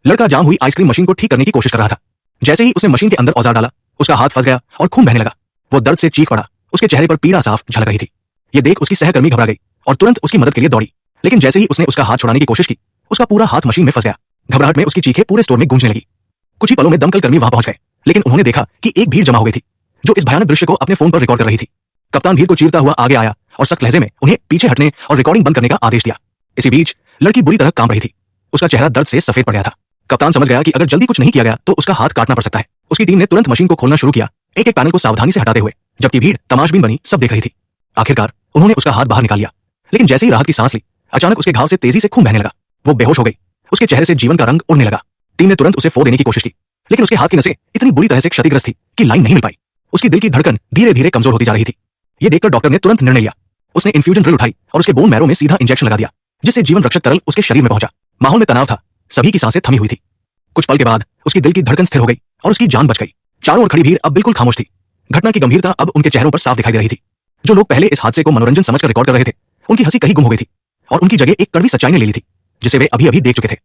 लड़का जाम हुई ice cream machine को ठीक करने की कोशिश कर रहा था। जैसे ही उसने मशीन के अंदर औजार डाला, उसका हाथ फंस गया और खून बहने लगा। वो दर्द से चीख पड़ा। उसके चेहरे पर पीड़ा साफ झलक रही थी। ये देख उसकी सहकर्मी घबरा गई और तुरंत उसकी मदद के लिए दौड़ी। लेकिन जैसे ही उसने उसका हाथ छुड़ाने की कोशिश की, उसका पूरा हाथ मशीन में फंस गया। घबराहट में उसकी चीखें पूरे स्टोर में गूंजने लगी। कुछ ही पलों में दमकल कर्मी वहां पहुंच गए, लेकिन उन्होंने देखा कि एक भीड़ जमा हो गई थी जो इस भयानक दृश्य को अपने फोन पर रिकॉर्ड कर रही थी। कप्तान भीड़ को चीरता हुआ आगे आया और सख्त लहजे में उन्हें पीछे हटने और रिकॉर्डिंग बंद करने का आदेश दिया। इसी बीच लड़की बुरी तरह कांप रही थी। उसका चेहरा दर्द से सफेद पड़ गया था। कप्तान समझ गया कि अगर जल्दी कुछ नहीं किया गया तो उसका हाथ काटना पड़ सकता है। उसकी टीम ने तुरंत मशीन को खोलना शुरू किया, एक एक पैनल को सावधानी से हटाते हुए, जबकि भीड़ तमाशबीन बनी सब देख रही थी। आखिरकार उन्होंने उसका हाथ बाहर निकाल लिया, लेकिन जैसे ही राहत की सांस ली, अचानक उसके घाव से तेजी से खून बहने लगा। वो बेहोश हो गई। उसके चेहरे से जीवन का रंग उड़ने लगा। टीम ने तुरंत उसे फो देने की कोशिश की, लेकिन उसके हाथ की नसें इतनी बुरी तरह से क्षतिग्रस्त थी कि लाइन नहीं मिल पाई। उसकी दिल की धड़कन धीरे धीरे कमजोर होती जा रही थी। ये देखकर डॉक्टर ने तुरंत निर्णय लिया। उसने इन्फ्यूजन ड्रिल उठाई और उसके बोन मैरो में सीधा इंजेक्शन लगा दिया, जिससे जीवन रक्षक तरल उसके शरीर में पहुंचा। माहौल में तनाव था, सभी की सांसें थमी हुई थी। कुछ पल के बाद उसकी दिल की धड़कन स्थिर हो गई और उसकी जान बच गई। चारों ओर खड़ी भीड़ अब बिल्कुल खामोश थी। घटना की गंभीरता अब उनके चेहरों पर साफ दिखाई दे रही थी। जो लोग पहले इस हादसे को मनोरंजन समझकर रिकॉर्ड कर रहे थे, उनकी हंसी कहीं गुम हो गई थी और उनकी जगह एक कड़वी सच्चाई ने ले ली थी, जिसे वे अभी अभी देख चुके थे।